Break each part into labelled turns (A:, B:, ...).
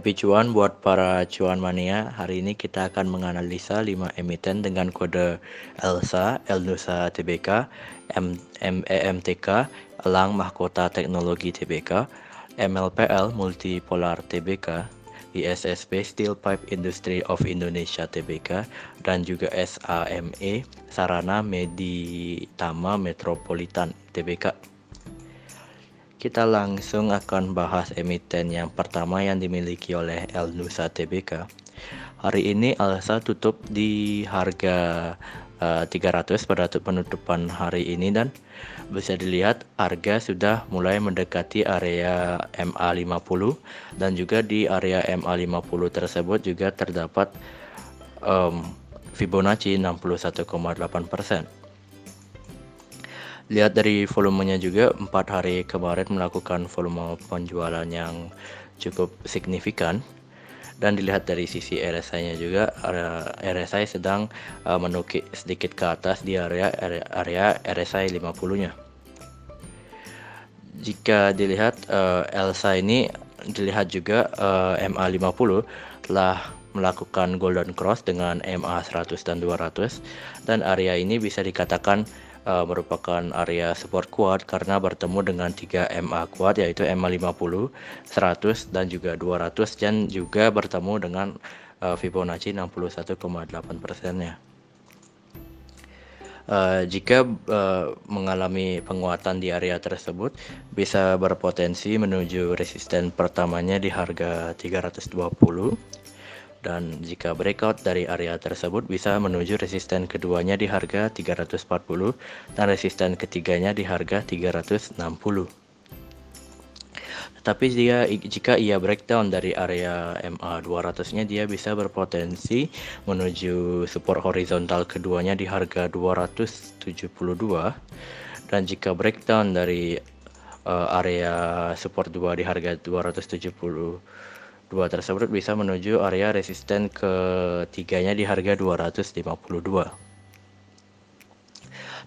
A: Happy cuan buat para cuan mania. Hari ini kita akan menganalisa 5 emiten dengan kode ELSA, Elnusa Tbk, EMTK, Elang Mahkota Teknologi Tbk, MLPL Multipolar Tbk, ISSP Steel Pipe Industry of Indonesia Tbk, dan juga SAME Sarana Meditama Metropolitan Tbk. Kita langsung akan bahas emiten yang pertama yang dimiliki oleh Elnusa Tbk. Hari ini ELSA tutup di harga 300 pada penutupan hari ini, dan bisa dilihat harga sudah mulai mendekati area MA50, dan juga di area MA50 tersebut juga terdapat Fibonacci 61,8%. Lihat dari volumenya juga, 4 hari kemarin melakukan volume penjualan yang cukup signifikan. Dan dilihat dari sisi RSI-nya juga, RSI sedang menukik sedikit ke atas di area RSI 50-nya. Jika dilihat ELSA ini, dilihat juga MA50 telah melakukan golden cross dengan MA 100 dan 200, dan area ini bisa dikatakan merupakan area support kuat karena bertemu dengan 3 MA kuat, yaitu MA 50, 100 dan juga 200, dan juga bertemu dengan Fibonacci 61,8%-nya. Jika mengalami penguatan di area tersebut, bisa berpotensi menuju resisten pertamanya di harga 320, dan jika breakout dari area tersebut bisa menuju resisten keduanya di harga 340, dan resisten ketiganya di harga 360. Tetapi jika ia breakdown dari area MA 200-nya, dia bisa berpotensi menuju support horizontal keduanya di harga 272, dan jika breakdown dari area support 2 di harga 272 tersebut bisa menuju area resisten ketiganya di harga 252.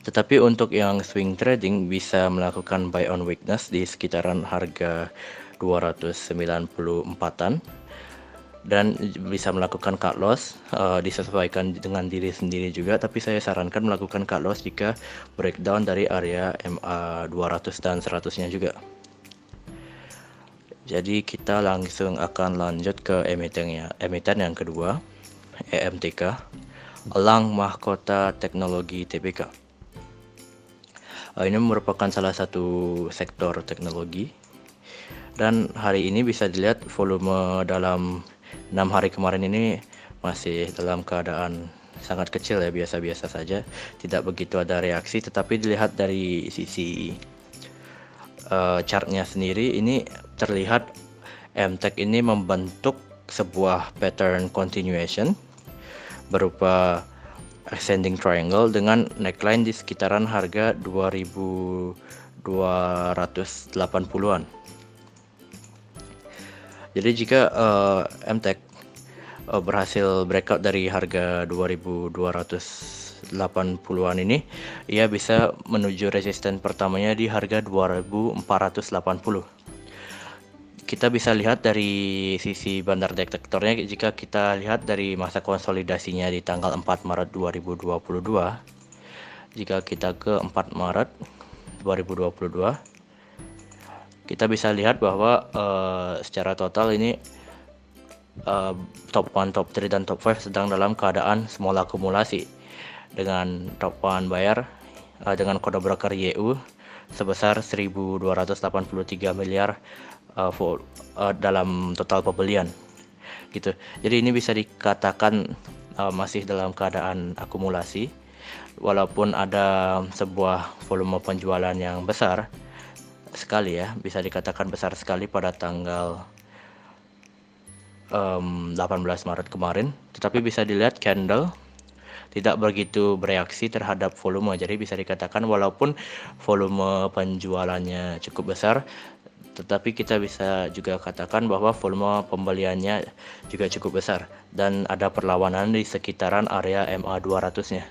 A: Tetapi untuk yang swing trading bisa melakukan buy on weakness di sekitaran harga 294-an, dan bisa melakukan cut loss, disesuaikan dengan diri sendiri juga, tapi saya sarankan melakukan cut loss jika breakdown dari area MA 200 dan 100-nya juga. Jadi kita langsung akan lanjut ke emiten yang kedua, EMTK, Elang Mahkota Teknologi Tbk. Ini merupakan salah satu sektor teknologi, dan hari ini bisa dilihat volume dalam 6 hari kemarin ini masih dalam keadaan sangat kecil ya, biasa-biasa saja, tidak begitu ada reaksi. Tetapi dilihat dari sisi chartnya sendiri, ini terlihat MTEK ini membentuk sebuah pattern continuation berupa ascending triangle dengan neckline di sekitaran harga 2280-an. Jadi jika MTEK berhasil breakout dari harga 2280-an ini, ia bisa menuju resisten pertamanya di harga 2480. Kita bisa lihat dari sisi bandar detektornya, jika kita lihat dari masa konsolidasinya di tanggal 4 Maret 2022, jika kita ke 4 Maret 2022, kita bisa lihat bahwa secara total ini top 1, top 3, dan top 5 sedang dalam keadaan small akumulasi, dengan top 1 buyer dengan kode broker YU sebesar 1.283 miliar dalam total pembelian gitu. Jadi ini bisa dikatakan masih dalam keadaan akumulasi, walaupun ada sebuah volume penjualan yang besar sekali ya, bisa dikatakan besar sekali pada tanggal 18 Maret kemarin. Tetapi bisa dilihat candle tidak begitu bereaksi terhadap volume. Jadi bisa dikatakan walaupun volume penjualannya cukup besar, tetapi kita bisa juga katakan bahwa volume pembeliannya juga cukup besar, dan ada perlawanan di sekitaran area MA 200-nya.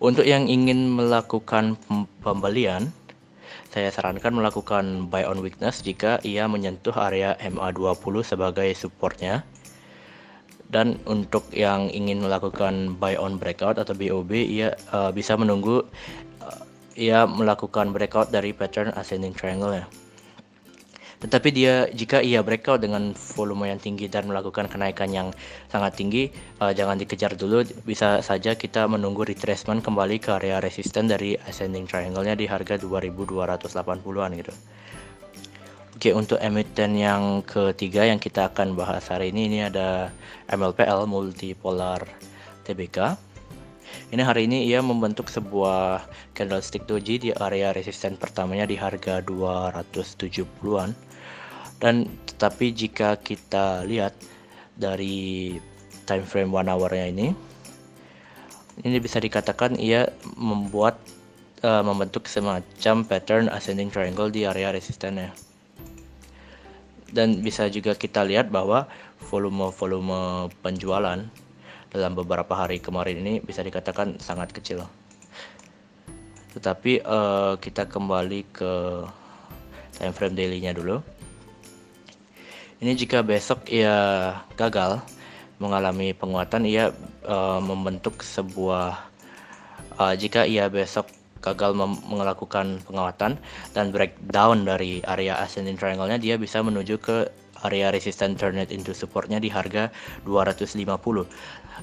A: Untuk yang ingin melakukan pembelian, saya sarankan melakukan buy on weakness jika ia menyentuh area MA20 sebagai supportnya. Dan untuk yang ingin melakukan buy on breakout atau BOB, ia bisa menunggu ia melakukan breakout dari pattern ascending triangle ya. Tetapi jika ia breakout dengan volume yang tinggi dan melakukan kenaikan yang sangat tinggi, jangan dikejar dulu. Bisa saja kita menunggu retracement kembali ke area resisten dari ascending triangle-nya di harga 2280-an gitu. Oke, untuk emiten yang ketiga yang kita akan bahas hari ini ada MLPL, Multipolar Tbk. Ini hari ini ia membentuk sebuah candlestick doji di area resisten pertamanya di harga 270-an. Dan tetapi jika kita lihat dari time frame 1 hour-nya ini bisa dikatakan ia membentuk semacam pattern ascending triangle di area resistennya. Dan bisa juga kita lihat bahwa volume penjualan dalam beberapa hari kemarin ini bisa dikatakan sangat kecil. Tetapi kita kembali ke time frame daily-nya dulu. Ini jika besok ia gagal mengalami penguatan, ia membentuk sebuah jika ia besok gagal melakukan penguatan dan breakdown dari area ascending triangle-nya, dia bisa menuju ke area resistance turn it into supportnya di harga 250.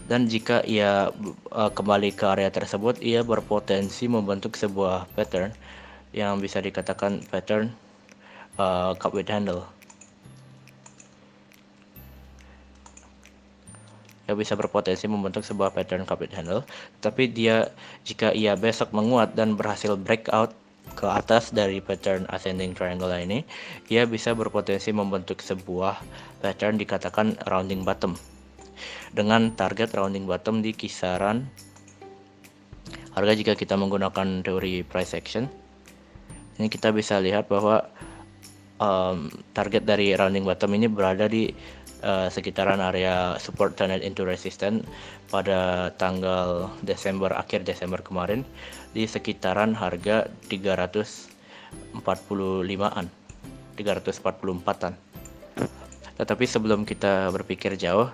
A: Dan jika ia kembali ke area tersebut, ia berpotensi membentuk sebuah pattern yang bisa dikatakan pattern cup with handle. Bisa berpotensi membentuk sebuah pattern cup with handle. Tapi jika ia besok menguat dan berhasil breakout ke atas dari pattern ascending triangle ini, ia bisa berpotensi membentuk sebuah pattern dikatakan rounding bottom, dengan target rounding bottom di kisaran harga. Jika kita menggunakan teori price action, ini kita bisa lihat bahwa target dari rounding bottom ini berada di sekitaran area support turn it into resistance pada tanggal akhir Desember kemarin di sekitaran harga 344-an. Tetapi sebelum kita berpikir jauh,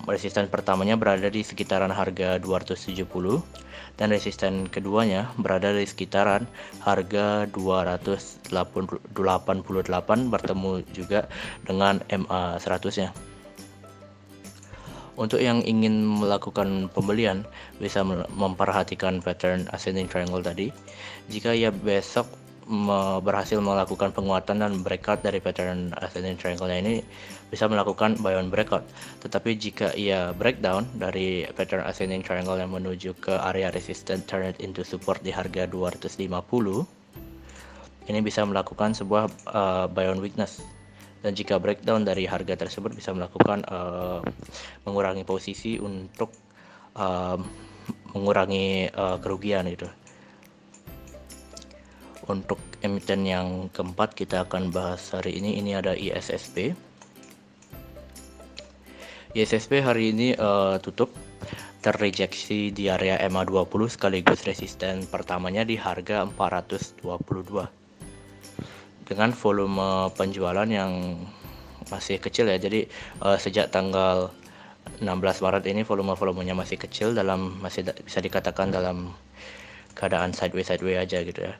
A: resisten pertamanya berada di sekitaran harga 270 dan resisten keduanya berada di sekitaran harga 288 bertemu juga dengan MA100-nya. Untuk yang ingin melakukan pembelian bisa memperhatikan pattern ascending triangle tadi. Jika ia besok berhasil melakukan penguatan dan breakout dari pattern ascending triangle ini, bisa melakukan buy on breakout. Tetapi jika ia breakdown dari pattern ascending triangle yang menuju ke area resistance turn it into support di harga 250, ini bisa melakukan sebuah buy on weakness. Dan jika breakdown dari harga tersebut bisa melakukan mengurangi posisi untuk mengurangi kerugian gitu. Untuk emiten yang keempat kita akan bahas hari ini ada ISSP. ISSP hari ini tutup terrejeksi di area MA20 sekaligus resisten pertamanya di harga 422 dengan volume penjualan yang masih kecil ya. Jadi sejak tanggal 16 Maret ini volumenya masih kecil, masih bisa dikatakan dalam keadaan sideways aja gitu ya.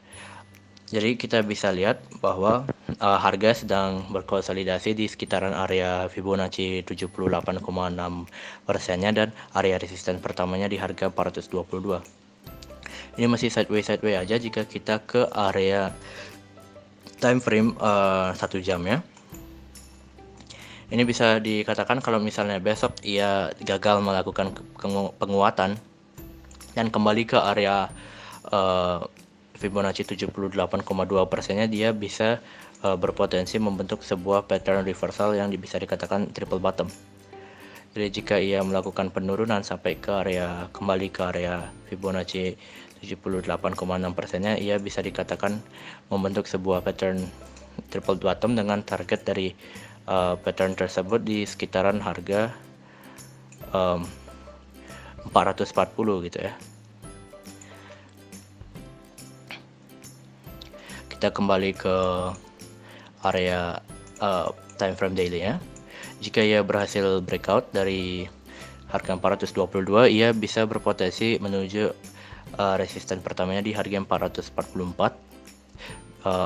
A: Jadi kita bisa lihat bahwa harga sedang berkonsolidasi di sekitaran area Fibonacci 78,6%-nya dan area resisten pertamanya di harga 422. Ini masih sideways aja. Jika kita ke area time frame 1 jam ya, ini bisa dikatakan kalau misalnya besok ia gagal melakukan penguatan dan kembali ke area Fibonacci 78,2%-nya, dia bisa berpotensi membentuk sebuah pattern reversal yang bisa dikatakan triple bottom. Jadi jika ia melakukan penurunan sampai kembali ke area Fibonacci 78,6%-nya, ia bisa dikatakan membentuk sebuah pattern triple bottom dengan target dari pattern tersebut di sekitaran harga 440 gitu ya. kita kembali ke area time frame daily ya. Jika ia berhasil breakout dari harga 422, ia bisa berpotensi menuju resisten pertamanya di harga 444,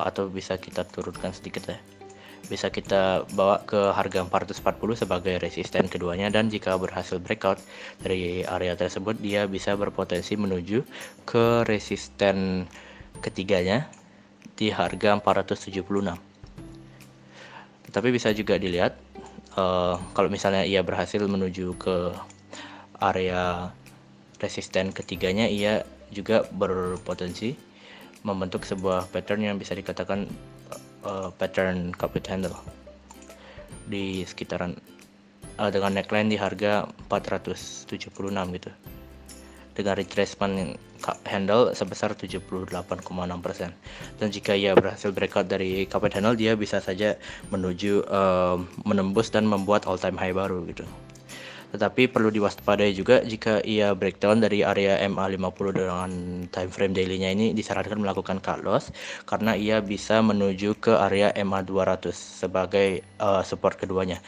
A: atau bisa kita turunkan sedikit ya. Bisa kita bawa ke harga 440 sebagai resisten keduanya, dan jika berhasil breakout dari area tersebut, dia bisa berpotensi menuju ke resisten ketiganya di harga 476. Tetapi bisa juga dilihat kalau misalnya ia berhasil menuju ke area resisten ketiganya, ia juga berpotensi membentuk sebuah pattern yang bisa dikatakan pattern cup handle di sekitaran dengan neckline di harga 476 gitu, dengan retracement handle sebesar 78,6%. Dan jika ia berhasil breakout dari cup handle, dia bisa saja menuju menembus dan membuat all time high baru gitu. Tetapi perlu diwaspadai juga jika ia breakdown dari area MA50 dengan time frame daily-nya, ini disarankan melakukan cut loss karena ia bisa menuju ke area MA200 sebagai support keduanya.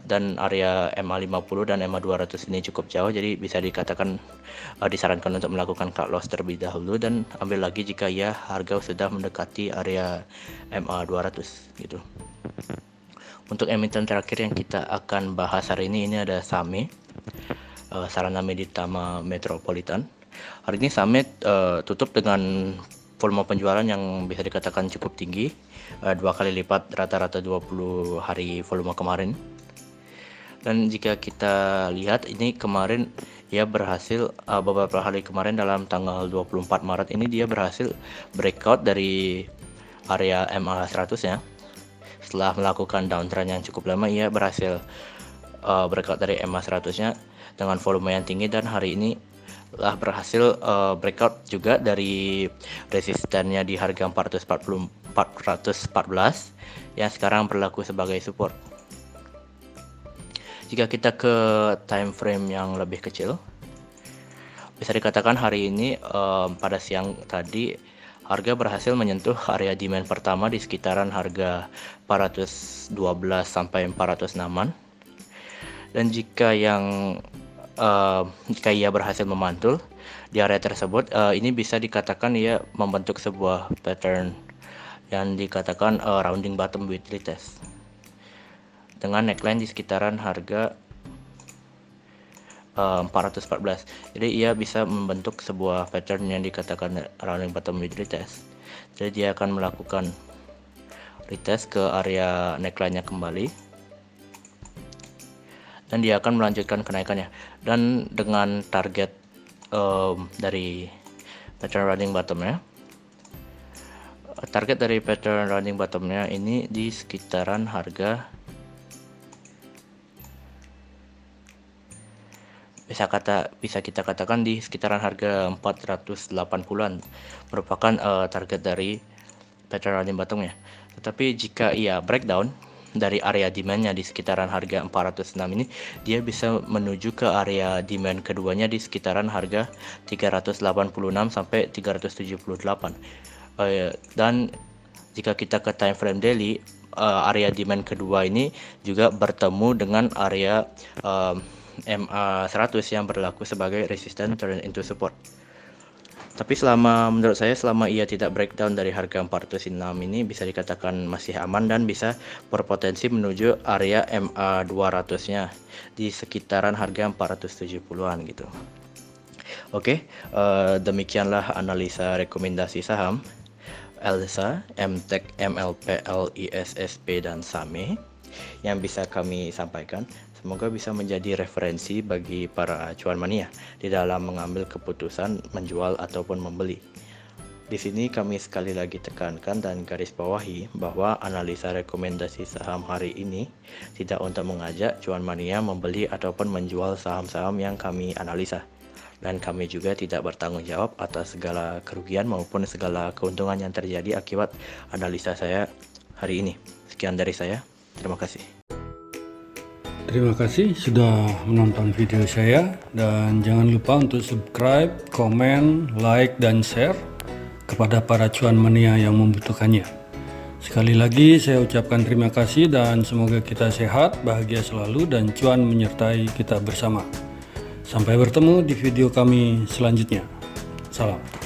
A: Dan area MA50 dan MA200 ini cukup jauh, jadi bisa dikatakan disarankan untuk melakukan cut loss terlebih dahulu dan ambil lagi jika ia harga sudah mendekati area MA200 gitu. Untuk emiten terakhir yang kita akan bahas hari ini ada SAME, Sarana Meditama Metropolitan. Hari ini SAME tutup dengan volume penjualan yang bisa dikatakan cukup tinggi, 2 kali lipat rata-rata 20 hari volume kemarin. Dan jika kita lihat ini kemarin ia berhasil beberapa hari kemarin dalam tanggal 24 Maret ini dia berhasil breakout dari area MA100 ya. Setelah melakukan downtrend yang cukup lama, ia berhasil breakout dari MA100-nya dengan volume yang tinggi, dan hari ini telah berhasil breakout juga dari resistennya di harga 414 yang sekarang berlaku sebagai support. Jika kita ke time frame yang lebih kecil, bisa dikatakan hari ini pada siang tadi harga berhasil menyentuh area demand pertama di sekitaran harga 412 sampai 406-an. Dan jika ia berhasil memantul di area tersebut, ini bisa dikatakan ia membentuk sebuah pattern yang dikatakan rounding bottom weekly test dengan neckline di sekitaran harga 414. Jadi ia bisa membentuk sebuah pattern yang dikatakan rounding bottom weekly test. Jadi dia akan melakukan retest ke area neckline-nya kembali, dan dia akan melanjutkan kenaikannya. Dan dengan target dari pattern rounding bottom-nya, target dari pattern rounding bottom-nya ini di sekitaran harga bisa kita katakan di sekitaran harga 480-an merupakan target dari pattern rounding bottom-nya. Tetapi jika ia breakdown dari area demand-nya di sekitaran harga 406 ini, dia bisa menuju ke area demand keduanya di sekitaran harga 386 sampai 378. Dan jika kita ke time frame daily, area demand kedua ini juga bertemu dengan area MA100 yang berlaku sebagai resistance turn into support. Tapi menurut saya selama ia tidak breakdown dari harga 406 ini, bisa dikatakan masih aman dan bisa berpotensi menuju area MA200-nya di sekitaran harga 470-an gitu. Oke, demikianlah analisa rekomendasi saham ELSA, MTEK, MLP, LISSP, dan SAME yang bisa kami sampaikan. Semoga bisa menjadi referensi bagi para cuan mania di dalam mengambil keputusan menjual ataupun membeli. Di sini kami sekali lagi tekankan dan garis bawahi bahwa analisa rekomendasi saham hari ini tidak untuk mengajak cuan mania membeli ataupun menjual saham-saham yang kami analisa. Dan kami juga tidak bertanggung jawab atas segala kerugian maupun segala keuntungan yang terjadi akibat analisa saya hari ini. Sekian dari saya. Terima kasih.
B: Terima kasih sudah menonton video saya, dan jangan lupa untuk subscribe, komen, like, dan share. kepada para cuan mania yang membutuhkannya. Sekali lagi saya ucapkan terima kasih dan semoga kita sehat, bahagia selalu dan cuan menyertai kita bersama. Sampai bertemu di video kami selanjutnya. Salam.